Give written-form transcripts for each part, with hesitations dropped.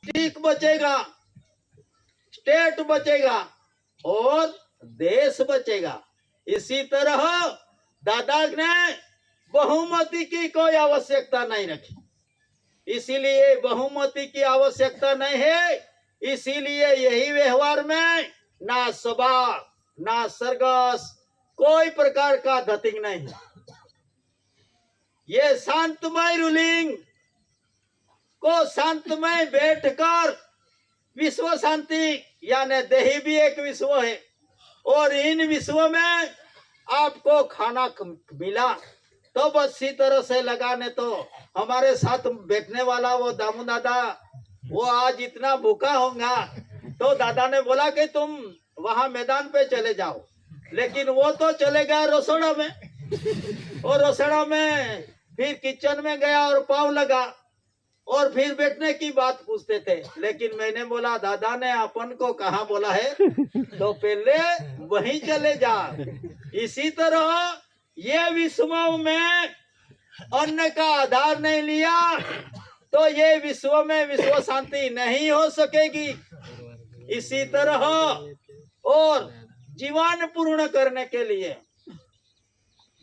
District बचेगा, state बचेगा और देश बचेगा। इसी तरह दादा ने बहुमती की कोई आवश्यकता नहीं रखी, इसीलिए बहुमती की आवश्यकता नहीं है, इसीलिए यही व्यवहार में ना सभा ना सरगस कोई प्रकार का धतिंग नहीं। ये शांतमय रूलिंग को शांतमय बैठकर विश्व शांति यानी देही भी एक विश्व है और इन विश्व में आपको खाना मिला तो अच्छी तरह से लगाने। तो हमारे साथ बैठने वाला वो दामू दादा वो आज इतना भूखा होगा, तो दादा ने बोला कि तुम वहां मैदान पे चले जाओ, लेकिन वो तो चले गया रसोड़ा में और रसोड़ा में फिर किचन में गया और पाँव लगा और फिर बैठने की बात पूछते थे। लेकिन मैंने बोला दादा ने अपन को कहा बोला है तो पहले वहीं चले जा। इसी तरह ये विश्व में अन्न का आधार नहीं लिया तो ये विश्व में विश्व शांति नहीं हो सकेगी। इसी तरह और जीवन पूर्ण करने के लिए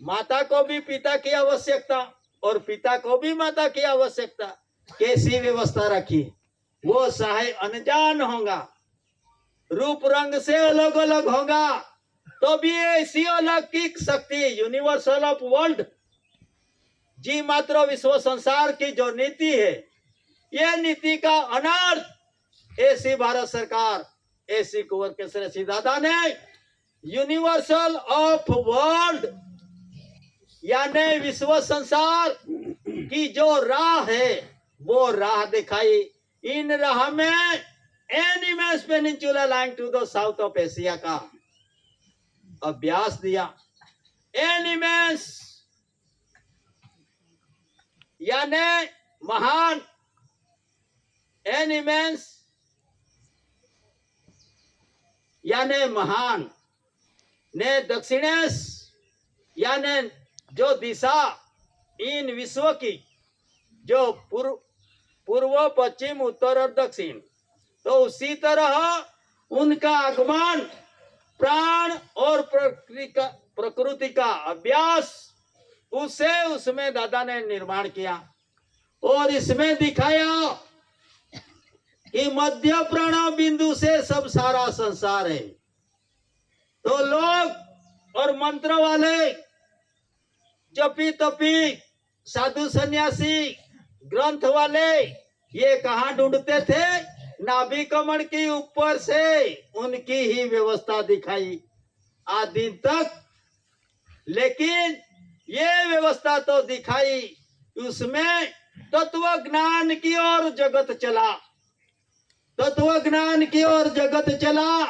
माता को भी पिता की आवश्यकता और पिता को भी माता की आवश्यकता। कैसी व्यवस्था रखी, वो चाहे अनजान होगा, रूप रंग से अलग अलग होगा, तो भी ऐसी अलौकिक शक्ति यूनिवर्सल ऑफ वर्ल्ड जी मात्र विश्व संसार की जो नीति है, ये नीति का अनर्थ ऐसी भारत सरकार ऐसी कुंवर केसरी दादा ने यूनिवर्सल ऑफ वर्ल्ड यानी विश्व संसार की जो राह है वो राह दिखाई। इन राह में animals peninsula lying to the south of Asia का अभ्यास दिया। एनिमल्स यानी महान, एनिमल्स यानी महान ने दक्षिणेश यानी जो दिशा इन विश्व की जो पूर्व पश्चिम उत्तर और दक्षिण, तो उसी तरह उनका आगमन प्राण और प्रकृति का अभ्यास उसे उसमें दादा ने निर्माण किया और इसमें दिखाया कि मध्य प्राण बिंदु से सब सारा संसार है। तो लोग और मंत्र वाले जपी तपी साधु सन्यासी ग्रंथ वाले ये कहाँ ढूंढते थे, नाभि कमल के ऊपर से उनकी ही व्यवस्था दिखाई आज दिन तक। लेकिन ये व्यवस्था तो दिखाई, उसमें तत्व ज्ञान की ओर जगत चला, तत्व ज्ञान की ओर जगत चला,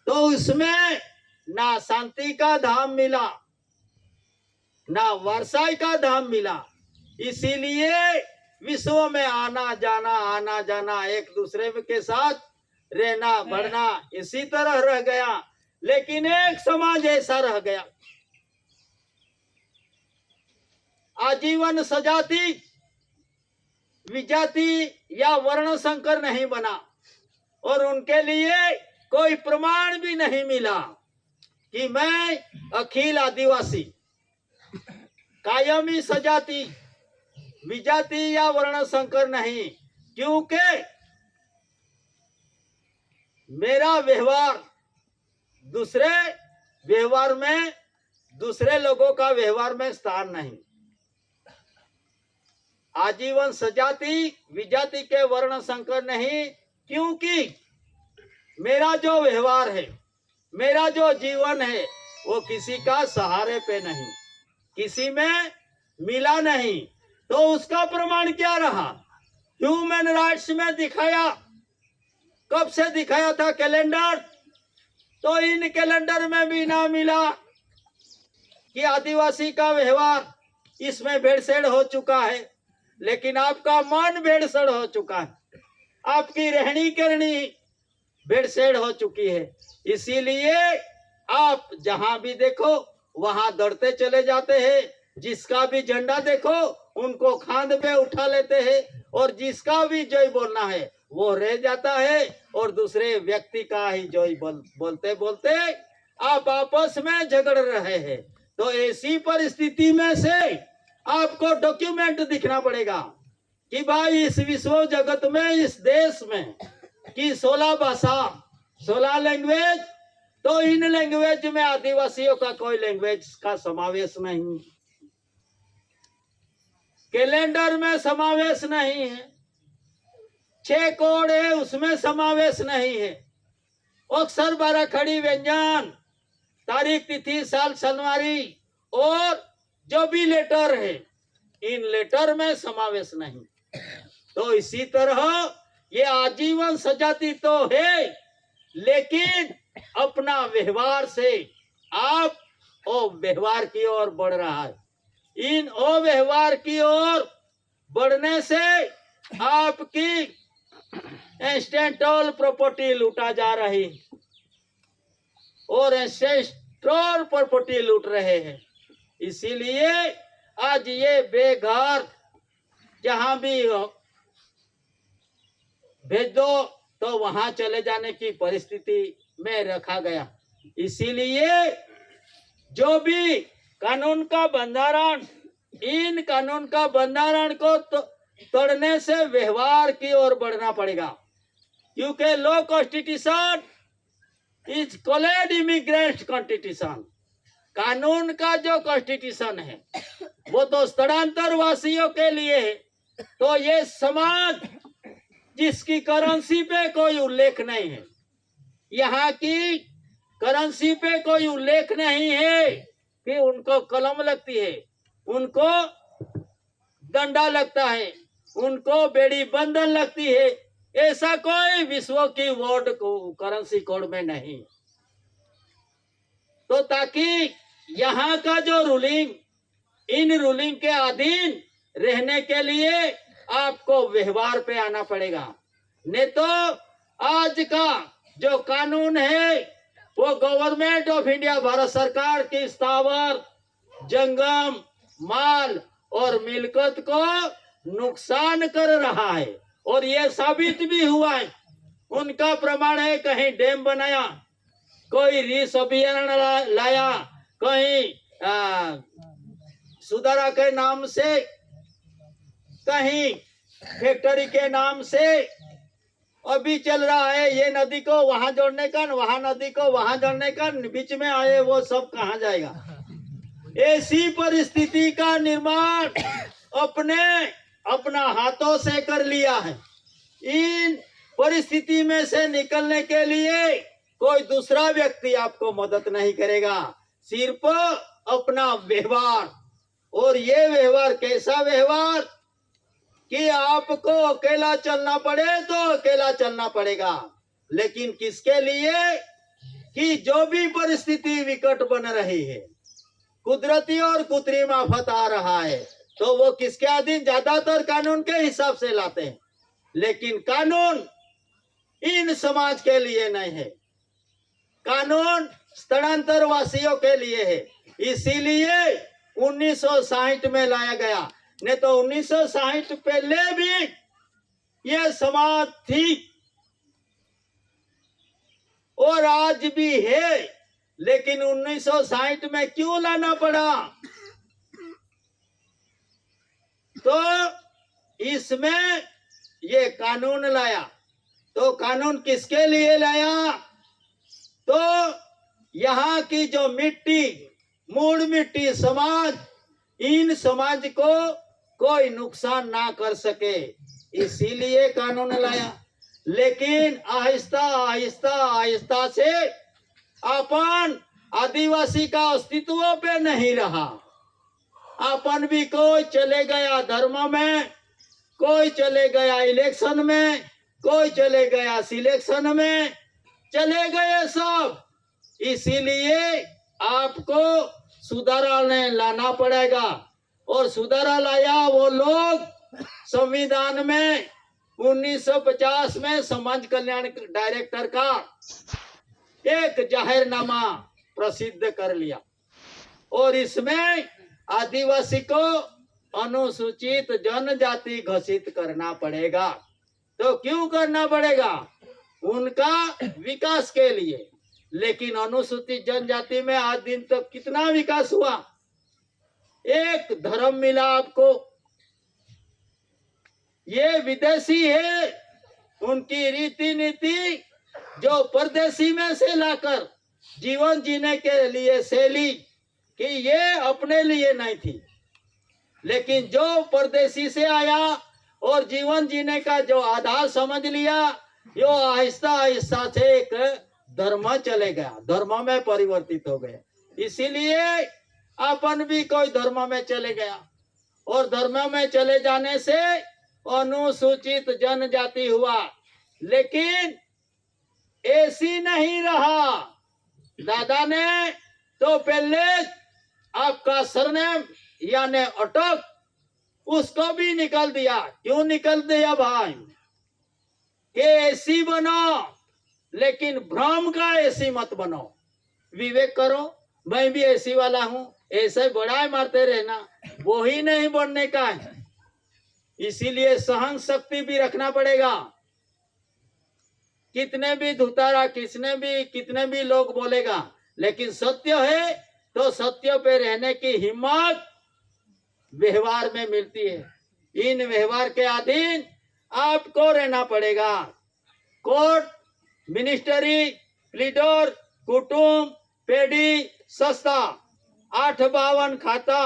तो उसमें ना शांति का धाम मिला ना वर्षाई का धाम मिला। इसीलिए विश्व में आना जाना एक दूसरे के साथ रहना बढ़ना इसी तरह रह गया। लेकिन एक समाज ऐसा रह गया, आजीवन सजाति विजाति या वर्ण संकर नहीं बना और उनके लिए कोई प्रमाण भी नहीं मिला कि मैं अखिल आदिवासी कायमी सजाति विजाति या वर्ण संकर नहीं, क्योंकि मेरा व्यवहार दूसरे व्यवहार में दूसरे लोगों का व्यवहार में स्थान नहीं। आजीवन सजाति विजाति के वर्ण संकर नहीं, क्योंकि मेरा जो व्यवहार है मेरा जो जीवन है वो किसी का सहारे पे नहीं, किसी में मिला नहीं। तो उसका प्रमाण क्या रहा? ह्यूमन राइट्स में दिखाया, कब से दिखाया था कैलेंडर, तो इन कैलेंडर में भी ना मिला कि आदिवासी का व्यवहार इसमें भेड़सेड़ हो चुका है। लेकिन आपका मन भेड़सेड़ हो चुका है, आपकी रहनी करनी भेड़सेड़ हो चुकी है। इसीलिए आप जहां भी देखो वहां दौड़ते चले जाते हैं, जिसका भी झंडा देखो उनको खांद पे उठा लेते हैं और जिसका भी जय बोलना है वो रह जाता है और दूसरे व्यक्ति का ही जो ही बोलते बोलते आप आपस में झगड़ रहे हैं। तो ऐसी परिस्थिति में से आपको डॉक्यूमेंट दिखना पड़ेगा कि भाई इस विश्व जगत में, इस देश में की 16 भाषा, 16 लैंग्वेज, तो इन लैंग्वेज में आदिवासियों का कोई लैंग्वेज का समावेश नहीं, कैलेंडर में समावेश नहीं है, 6 कोड है उसमें समावेश नहीं है, अक्षर 12 खड़ी व्यंजन, तारीख तिथि साल सनवारी और जो भी लेटर है इन लेटर में समावेश नहीं। तो इसी तरह ये आजीवन सजाती तो है, लेकिन अपना व्यवहार से आप व्यवहार की ओर बढ़ रहा है। इन अव्यवहार की ओर बढ़ने से आपकी एंसेस्ट्रल प्रॉपर्टी लूटा जा रही और एंसेस्ट्रल प्रॉपर्टी लूट रहे हैं। इसीलिए आज ये बेघर जहां भी भेज दो तो वहां चले जाने की परिस्थिति में रखा गया। इसीलिए जो भी कानून का बंधारण, इन कानून का बंधारण को तोड़ने से व्यवहार की ओर बढ़ना पड़ेगा, क्योंकि law constitution is called immigrant constitution. कानून का जो कॉन्स्टिट्यूशन है वो तो स्थलांतर वासियों के लिए है। तो ये समाज जिसकी करेंसी पे कोई उल्लेख नहीं है, यहाँ की करेंसी पे कोई उल्लेख नहीं है कि उनको कलम लगती है, उनको डंडा लगता है, उनको बेड़ी बंधन लगती है, ऐसा कोई विश्व की वर्ड करेंसी कोड में नहीं। तो ताकि यहाँ का जो रूलिंग, इन रूलिंग के अधीन रहने के लिए आपको व्यवहार पे आना पड़ेगा। नहीं तो आज का जो कानून है वो गवर्नमेंट ऑफ इंडिया, भारत सरकार की स्थावर, जंगम, माल और मिल्कियत को नुकसान कर रहा है और ये साबित भी हुआ है। उनका प्रमाण है, कहीं डैम बनाया, कोई रिस अभियान लाया, कहीं सुधारा के नाम से, कहीं फैक्ट्री के नाम से अभी चल रहा है। ये नदी को वहां जोड़ने का, वहां नदी को वहां जोड़ने का, बीच में आए वो सब कहाँ जाएगा। ऐसी परिस्थिति का निर्माण अपना हाथों से कर लिया है। इन परिस्थिति में से निकलने के लिए कोई दूसरा व्यक्ति आपको मदद नहीं करेगा, सिर्फ अपना व्यवहार। और ये व्यवहार कैसा व्यवहार कि आपको अकेला चलना पड़े तो अकेला चलना पड़ेगा, लेकिन किसके लिए कि जो भी परिस्थिति विकट बन रही है, कुदरती और कृत्रिम आफत आ रहा है, तो वो किसके अधीन, ज्यादातर कानून के हिसाब से लाते हैं, लेकिन कानून इन समाज के लिए नहीं है, कानून स्थलांतर वासियों के लिए है। इसीलिए 1960 में लाया गया, नहीं तो 1960 पहले भी यह समाज थी और आज भी है, लेकिन 1960 में क्यों लाना पड़ा? तो इसमें ये कानून लाया। तो कानून किसके लिए लाया? तो यहाँ की जो मिट्टी, मूल मिट्टी समाज, इन समाज को कोई नुकसान ना कर सके, इसीलिए कानून लाया। लेकिन आहिस्ता आहिस्ता आहिस्ता से अपन आदिवासी का अस्तित्व पे नहीं रहा। अपन भी कोई चले गया धर्म में, कोई चले गया इलेक्शन में, कोई चले गया सिलेक्शन में, चले गए सब। इसीलिए आपको सुधारा लाना पड़ेगा। और सुधारा लाया वो लोग संविधान में 1950 में समाज कल्याण डायरेक्टर का एक जाहिरनामा प्रसिद्ध कर लिया और इसमें आदिवासी को अनुसूचित जनजाति घोषित करना पड़ेगा। तो क्यों करना पड़ेगा? उनका विकास के लिए। लेकिन अनुसूचित जनजाति में आज दिन तक कितना विकास हुआ? एक धर्म मिला आपको, ये विदेशी है, उनकी रीति नीति जो परदेशी में से लाकर जीवन जीने के लिए शैली कि ये अपने लिए नहीं थी, लेकिन जो परदेशी से आया और जीवन जीने का जो आधार समझ लिया, यो आहिस्ता आहिस्ता से एक धर्म चले गया, धर्म में परिवर्तित हो गया। इसीलिए अपन भी कोई धर्म में चले गया और धर्म में चले जाने से अनुसूचित जनजाति हुआ। लेकिन ऐसी नहीं रहा। दादा ने तो पहले आपका सरनेम यानी अटक उसको भी निकल दिया। क्यों निकल दिया भाई? कि ऐसी बनो, लेकिन भ्रम का ऐसी मत बनो। विवेक करो, मैं भी ऐसी वाला हूं, ऐसे बड़ाई मारते रहना, वो ही नहीं बनने का है। इसीलिए सहन शक्ति भी रखना पड़ेगा। कितने भी धुतारा, कितने भी लोग बोलेगा, लेकिन सत्य है तो सत्य पे रहने की हिम्मत व्यवहार में मिलती है। इन व्यवहार के अधीन आपको रहना पड़ेगा। कोर्ट, मिनिस्ट्री, प्लीडर, कुटुंब, पेडी, संस्था, 852 खाता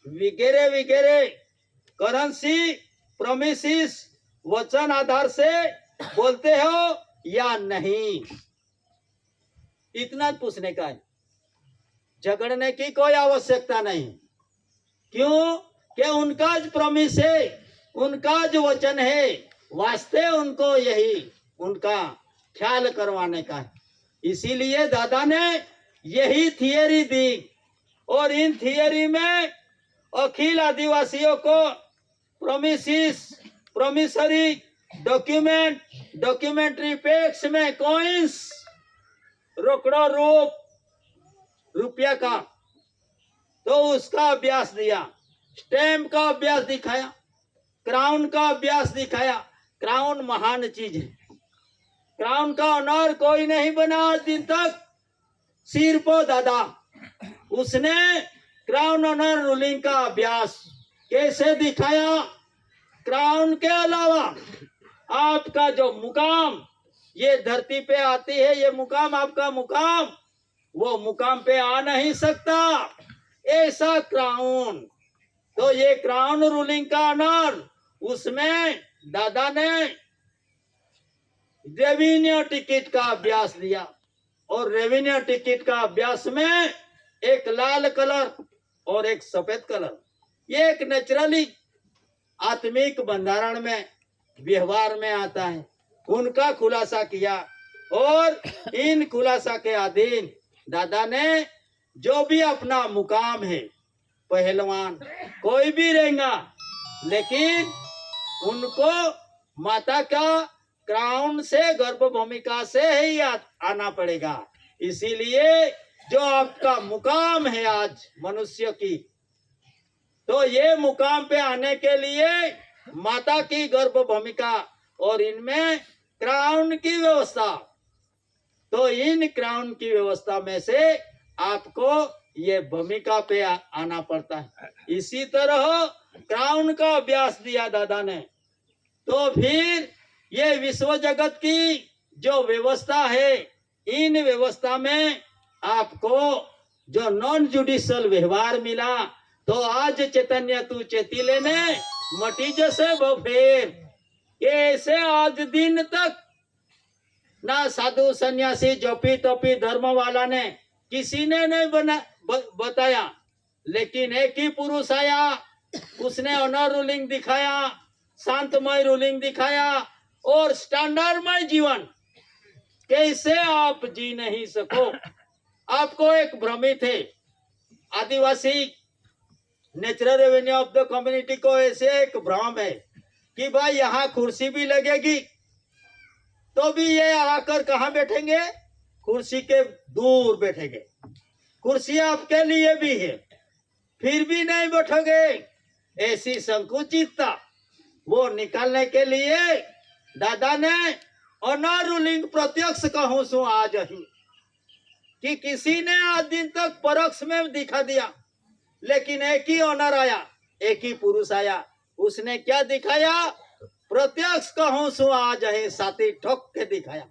वगैरह वगैरह, करेंसी, प्रोमिसिस, वचन आधार से बोलते हो या नहीं, इतना पूछने का है। झगड़ने की कोई आवश्यकता नहीं। क्यों? कि उनका जो प्रॉमिस है, उनका जो वचन है, वास्ते उनको यही उनका ख्याल करवाने का है। इसीलिए दादा ने यही थियरी दी और इन थियरी में अखिल आदिवासियों को प्रोमिसरी डॉक्यूमेंट, डॉक्यूमेंट्री पैक्स में कॉइंस, रोकड़ो रूप रुपया का, तो उसका अभ्यास दिया। स्टैम्प का अभ्यास दिखाया, क्राउन का अभ्यास दिखाया। क्राउन महान चीज है। क्राउन का ऑनर कोई नहीं बना आज दिन तक, सिर्फ दादा। उसने क्राउन ऑनर रूलिंग का अभ्यास कैसे दिखाया? क्राउन के अलावा आपका जो मुकाम ये धरती पे आती है, ये मुकाम आपका मुकाम, वो मुकाम पे आ नहीं सकता ऐसा क्राउन। तो ये क्राउन रूलिंग का ऑनर, उसमें दादा ने रेवेन्यू टिकट का अभ्यास दिया और रेवेन्यू टिकट का अभ्यास में एक लाल कलर और एक सफेद कलर, ये एक नेचुरली आत्मिक बंधारण में व्यवहार में आता है, उनका खुलासा किया। और इन खुलासा के अधीन दादा ने जो भी अपना मुकाम है, पहलवान कोई भी रहेगा, लेकिन उनको माता का क्राउन से, गर्भ भूमिका से ही आना पड़ेगा। इसीलिए जो आपका मुकाम है आज मनुष्य की, तो ये मुकाम पे आने के लिए माता की गर्भ भूमिका और इनमें क्राउन की व्यवस्था, तो इन क्राउन की व्यवस्था में से आपको ये भूमिका पे आना पड़ता है। इसी तरह क्राउन का अभ्यास दिया दादा ने। तो फिर ये विश्व जगत की जो व्यवस्था है, इन व्यवस्था में आपको जो नॉन जुडिशियल व्यवहार मिला, तो आज चैतन्य तू चेती लेने मटी जैसे बफेर, ऐसे आज दिन तक ना साधु सन्यासी जोपी तोपी धर्म वाला ने किसी ने नहीं बताया, लेकिन एक ही पुरुष आया, उसने ऑनर रूलिंग दिखाया, शांतमय रूलिंग दिखाया और स्टैंडर्डमय जीवन कैसे आप जी नहीं सको। आपको एक भ्रमित है, आदिवासी natural revenue of the community को ऐसे एक भ्रम है कि भाई यहाँ कुर्सी भी लगेगी तो भी ये आकर कहाँ बैठेंगे? कुर्सी के दूर बैठेंगे। कुर्सी आपके लिए भी है, फिर भी नहीं बैठोगे। ऐसी संकुचितता वो निकालने के लिए दादा ने ऑनर रूलिंग प्रत्यक्ष कहूं सु आज ही कि किसी ने आज दिन तक परोक्ष में दिखा दिया, लेकिन एक ही ऑनर आया, एक ही पुरुष आया, उसने क्या दिखाया? प्रत्यक्ष कहूं सु आज है, साथी ठोक के दिखाया,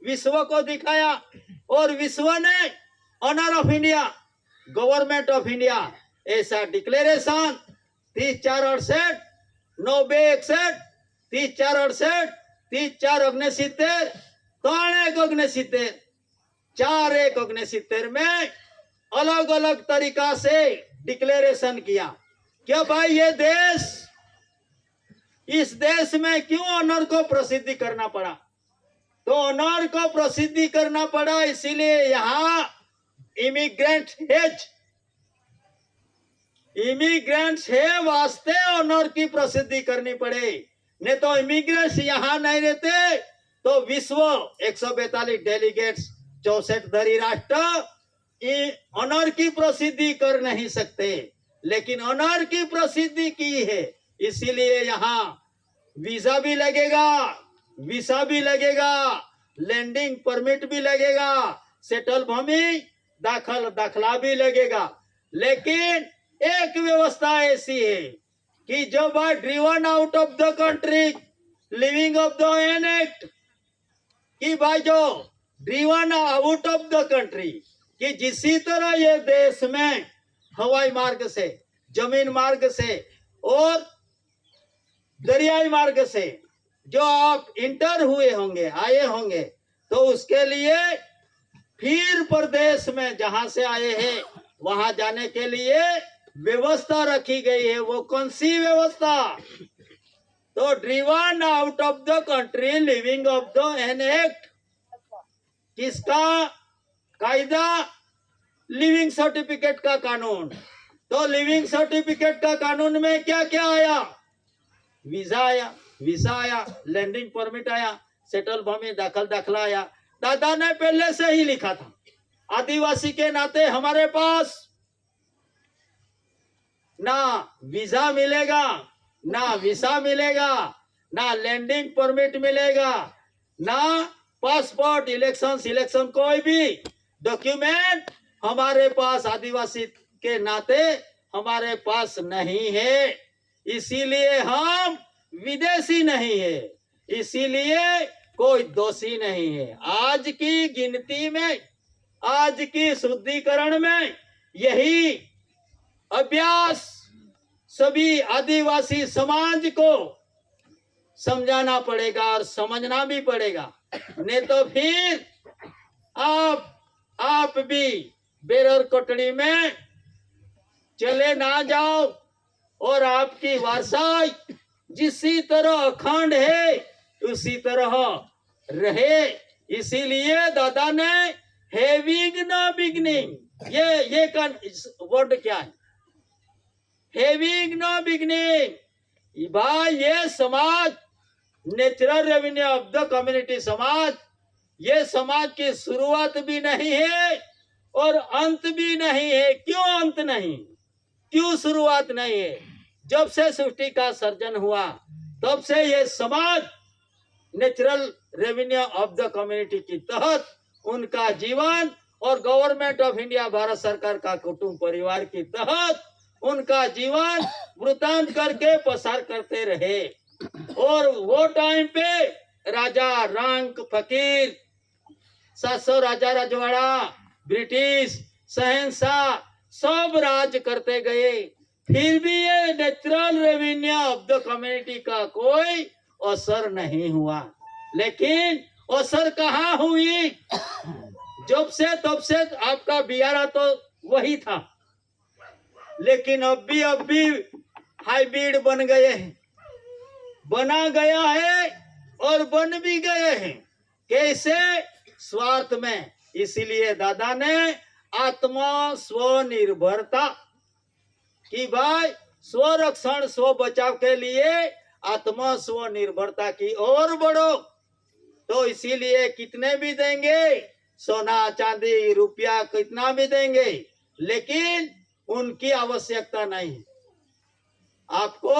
विश्व को दिखाया। और विश्व ने honour of India, government of India ऐसा डिक्लेरेशन 3468 9061 3468 3469 3169 4169 में अलग अलग तरीका से डिक्लेरेशन किया क्या भाई ये देश, इस देश में क्यों ऑनर को प्रसिद्धि करना पड़ा? तो ऑनर को प्रसिद्धि करना पड़ा इसीलिए यहाँ इमिग्रेंट्स है वास्ते ऑनर की प्रसिद्धि करनी पड़े, नहीं तो इमिग्रेंट्स यहाँ नहीं रहते तो विश्व 142 डेलीगेट्स 64 धरी राष्ट्र ऑनर की प्रसिद्धि कर नहीं सकते, लेकिन ऑनर की प्रसिद्धि की है, इसीलिए यहाँ वीजा भी लगेगा, वीसा भी लगेगा, लैंडिंग परमिट भी लगेगा, सेटल भूमि दाखला भी लगेगा। लेकिन एक व्यवस्था ऐसी है कि जो by driven out of the country living of the an act, कि भाई जो driven out of the country, कि जिसी तरह ये देश में हवाई मार्ग से, जमीन मार्ग से और दरियाई मार्ग से जो आप इंटर हुए होंगे, आए होंगे, तो उसके लिए फिर प्रदेश में जहां से आए हैं वहां जाने के लिए व्यवस्था रखी गई है। वो कौन सी व्यवस्था? तो driven out of the country living of the an act, किसका कायदा? लिविंग सर्टिफिकेट का कानून। तो लिविंग सर्टिफिकेट का कानून में क्या क्या आया? वीजा आया, वीसा आया, लैंडिंग परमिट आया, सेटल भूमि दाखला आया। दादा ने पहले से ही लिखा था, आदिवासी के नाते हमारे पास ना वीजा मिलेगा, ना वीसा मिलेगा, ना लैंडिंग परमिट मिलेगा, ना पासपोर्ट, इलेक्शन कोई भी डॉक्यूमेंट हमारे पास आदिवासी के नाते हमारे पास नहीं है, इसीलिए हम विदेशी नहीं है, इसीलिए कोई दोषी नहीं है। आज की गिनती में, आज की शुद्धिकरण में यही अभ्यास सभी आदिवासी समाज को समझाना पड़ेगा और समझना भी पड़ेगा, नहीं तो फिर आप भी बेरर कोटड़ी में चले ना जाओ और आपकी वारसा जिसी तरह अखंड है उसी तरह रहे। इसीलिए दादा ने हैविंग नो बिगनिंग, ये का वर्ड क्या है? Having no beginning. भाई ये समाज natural revenue of the community समाज, ये समाज की शुरुआत भी नहीं है और अंत भी नहीं है। क्यों अंत नहीं, क्यों शुरुआत नहीं है? जब से सृष्टि का सर्जन हुआ तब से ये समाज natural revenue of the community के तहत उनका जीवन और गवर्नमेंट ऑफ इंडिया भारत सरकार का कुटुंब परिवार के तहत उनका जीवन वृतांत करके पसार करते रहे। और वो टाइम पे राजा रंक फकीर, 700 राजा रजवाड़ा, ब्रिटिश शहंशाह सब राज करते गए, फिर भी ये natural revenue of the community का कोई असर नहीं हुआ। लेकिन असर कहाँ हुई? जब से तब से आपका बियारा तो वही था, लेकिन अब भी हाइब्रिड बन गए हैं, बना गया है और बन भी गए हैं। कैसे? स्वार्थ में। इसीलिए दादा ने आत्मा स्वनिर्भरता कि भाई स्वरक्षण स्व बचाव के लिए आत्मा स्वनिर्भरता की ओर बढ़ो। तो इसीलिए कितने भी देंगे, सोना चांदी रुपया कितना भी देंगे, लेकिन उनकी आवश्यकता नहीं। आपको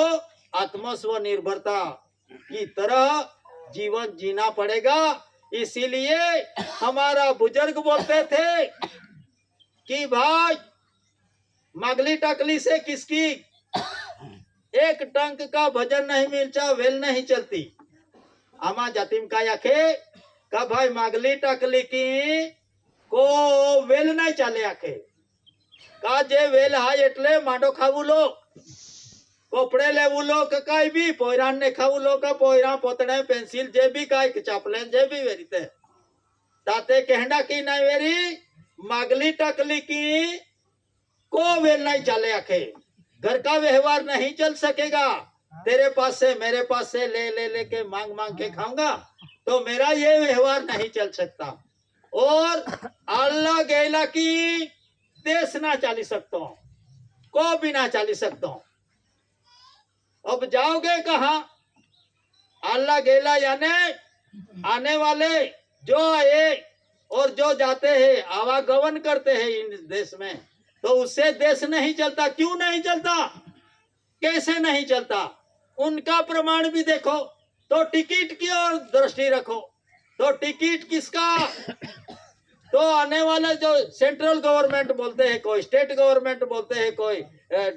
आत्म स्वनिर्भरता की तरह जीवन जीना पड़ेगा। इसीलिए हमारा बुजुर्ग बोलते थे कि भाई मगली टकली से किसकी एक टंक का भजन नहीं मिलता, वेल नहीं चलती। आमा जातिम का याखे का भाई मगली टकली की को वेल नहीं चाले आखे का जे वेल हाय एटले माडो खावू लो कपड़े लेवू लो कई भी पोयरान ने खावू लो का पोयरा पोतड़े पेंसिल जे भी काय चापलेन जे भी वेरीते ताते कहना की नहीं वेरी मगली टकली की को वेल नहीं चले आखे। घर का व्यवहार नहीं चल सकेगा। तेरे पास से मेरे पास से ले ले लेके मांग मांग के खाऊंगा तो मेरा ये व्यवहार नहीं चल सकता। और अल्लाह गेला की देश ना चाली सकता हूं, को भी ना चाली सकता हूं। अब जाओगे कहाँ? अल्लाह गेला यानी आने वाले जो आए और जो जाते हैं आवागमन करते हैं इन देश में, तो उससे देश नहीं चलता। क्यों नहीं चलता? कैसे नहीं चलता? उनका प्रमाण भी देखो। तो टिकट की ओर दृष्टि रखो। तो टिकट किसका? तो आने वाले जो सेंट्रल गवर्नमेंट बोलते हैं, कोई स्टेट गवर्नमेंट बोलते हैं, कोई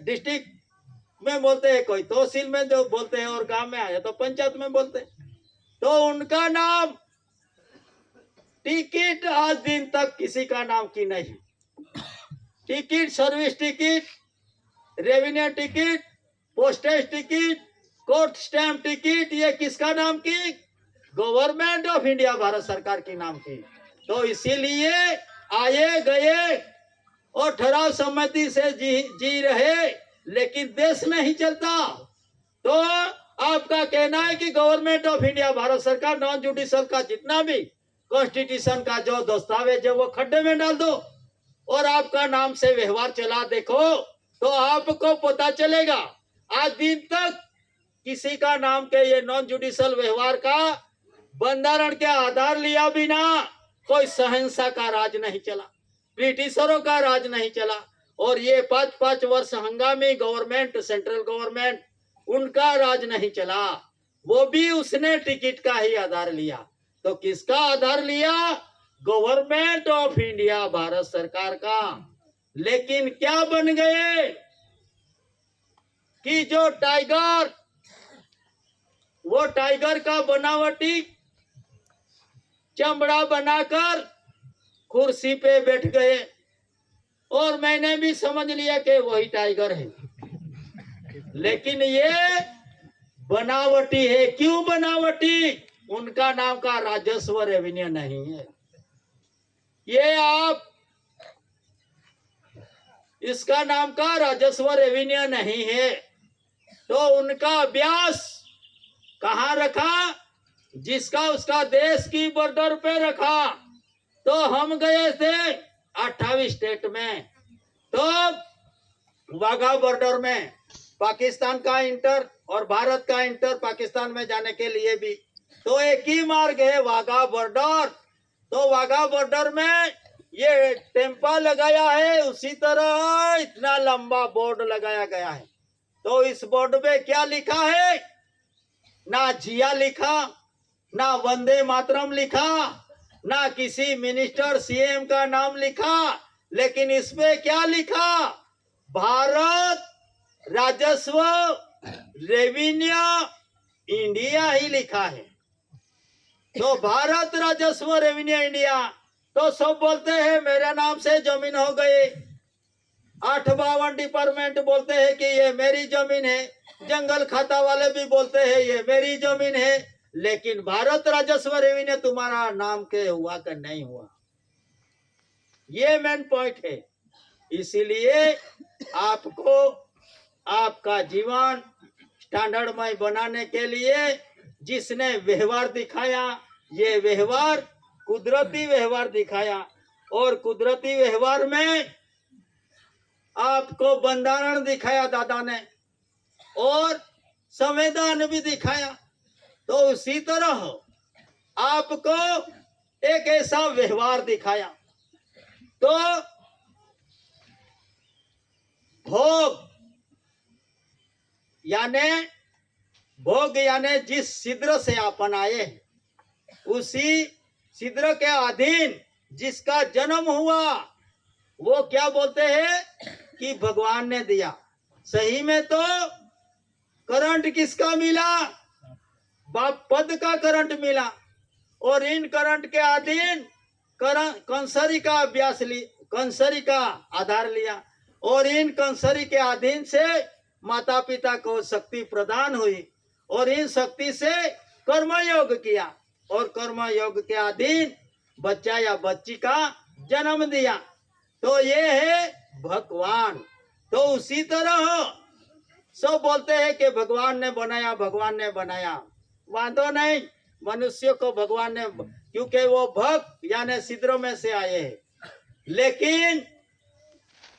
डिस्ट्रिक्ट में बोलते हैं, कोई तहसील में जो बोलते हैं, और गांव में आया तो पंचायत में बोलते हैं। तो उनका नाम टिकट आज दिन तक किसी का नाम की नहीं। Ticket, service ticket, revenue ticket, postage ticket, court stamp ticket, ये किसका नाम की? गवर्नमेंट ऑफ इंडिया, भारत सरकार की नाम की। तो इसीलिए आए गए और ठहराव सम्मति से जी रहे, लेकिन देश नहीं चलता। तो आपका कहना है कि गवर्नमेंट ऑफ इंडिया, भारत सरकार, नॉन जुडिशियल का जितना भी कॉन्स्टिट्यूशन का जो दस्तावेज है वो खड्डे में डाल दो और आपका नाम से व्यवहार चला देखो तो आपको पता चलेगा। आज दिन तक किसी का नाम के ये नॉन जुडिशियल व्यवहार का बंधारण के आधार लिया बिना कोई सहनसा का राज नहीं चला, ब्रिटिशरों का राज नहीं चला। और ये 5-5 वर्ष हंगामी गवर्नमेंट, सेंट्रल गवर्नमेंट, उनका राज नहीं चला। वो भी उसने टिकट का ही आधार लिया। तो किसका आधार लिया? गवर्नमेंट ऑफ इंडिया, भारत सरकार का। लेकिन क्या बन गए कि जो टाइगर, वो टाइगर का बनावटी चमड़ा बनाकर कुर्सी पे बैठ गए और मैंने भी समझ लिया कि वही टाइगर है। लेकिन ये बनावटी है। क्यों बनावटी? उनका नाम का राजस्व, रेवेन्यू नहीं है। ये आप इसका नाम का राजस्व, रेवेन्यू नहीं है। तो उनका अभ्यास कहाँ रखा? जिसका उसका देश की बॉर्डर पे रखा। तो हम गए थे 28 स्टेट में, तो वाघा बॉर्डर में पाकिस्तान का इंटर और भारत का इंटर पाकिस्तान में जाने के लिए भी तो एक ही मार्ग है, वाघा बॉर्डर। तो वाघा बॉर्डर में ये टेम्पा लगाया है, उसी तरह इतना लंबा बोर्ड लगाया गया है। तो इस बोर्ड पे क्या लिखा है? ना जिया लिखा, ना वंदे मातरम लिखा, ना किसी मिनिस्टर सीएम का नाम लिखा, लेकिन इसमें क्या लिखा? भारत राजस्व रेवेन्यू इंडिया ही लिखा है। तो भारत राजस्व रेवेन्यू इंडिया। तो सब बोलते हैं मेरे नाम से जमीन हो गई। 852 डिपार्टमेंट बोलते हैं कि ये मेरी जमीन है, जंगल खाता वाले भी बोलते हैं ये मेरी जमीन है, लेकिन भारत राजस्व रेवेन्यू तुम्हारा नाम के हुआ कि नहीं हुआ, ये मेन पॉइंट है। इसीलिए आपको आपका जीवन स्टैंडर्डमय बनाने के लिए जिसने व्यवहार दिखाया, ये व्यवहार कुदरती व्यवहार दिखाया। और कुदरती व्यवहार में आपको बंधारण दिखाया दादा ने और संविधान भी दिखाया। तो उसी तरह आपको एक ऐसा व्यवहार दिखाया। तो भोग यानी भोग यानी जिस छिद्र से अपन आए हैं, उसी छिद्र के अधीन जिसका जन्म हुआ, वो क्या बोलते हैं कि भगवान ने दिया। सही में तो करंट किसका मिला? बाप पद का करंट मिला। और इन करंट के अधीन कंसरी का अभ्यास कंसरी का आधार लिया, और इन कंसरी के अधीन से माता पिता को शक्ति प्रदान हुई, और इन शक्ति से कर्मयोग किया, और कर्मयोग के अधीन बच्चा या बच्ची का जन्म दिया। तो ये है भगवान। तो उसी तरह सब बोलते हैं कि भगवान ने बनाया, भगवान ने बनाया। वादो नहीं, मनुष्य को भगवान ने, क्योंकि वो भक्त यानी छिद्रों में से आए हैं। लेकिन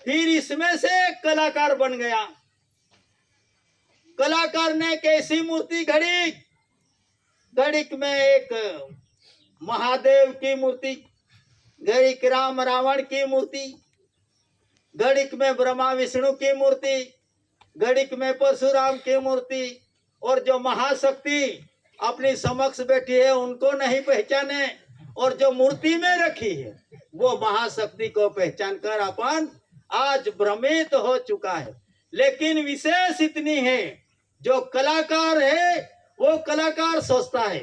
फिर इसमें से कलाकार बन गया। कलाकार ने कैसी मूर्ति घड़ी? घड़िक में एक महादेव की मूर्ति, घड़िक राम रावण की मूर्ति, घड़िक में ब्रह्मा विष्णु की मूर्ति, घड़िक में परशुराम की मूर्ति, और जो महाशक्ति अपनी समक्ष बैठी है उनको नहीं पहचाने, और जो मूर्ति में रखी है वो महाशक्ति को पहचान कर अपन आज भ्रमित हो चुका है। लेकिन विशेष इतनी है, जो कलाकार है वो कलाकार सोचता है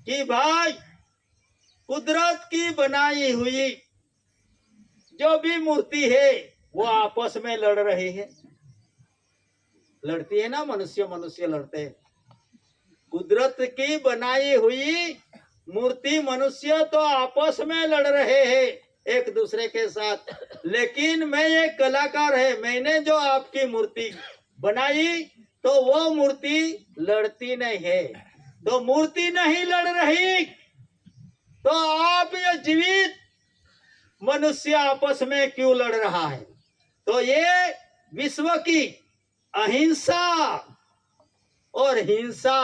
कि भाई कुदरत की बनाई हुई जो भी मूर्ति है वो आपस में लड़ रही है। लड़ती है ना, मनुष्य मनुष्य लड़ते हैं। कुदरत की बनाई हुई मूर्ति मनुष्य तो आपस में लड़ रहे हैं एक दूसरे के साथ। लेकिन मैं एक कलाकार है, मैंने जो आपकी मूर्ति बनाई तो वो मूर्ति लड़ती नहीं है। तो मूर्ति नहीं लड़ रही तो आप ये जीवित मनुष्य आपस में क्यों लड़ रहा है? तो ये विश्व की अहिंसा और हिंसा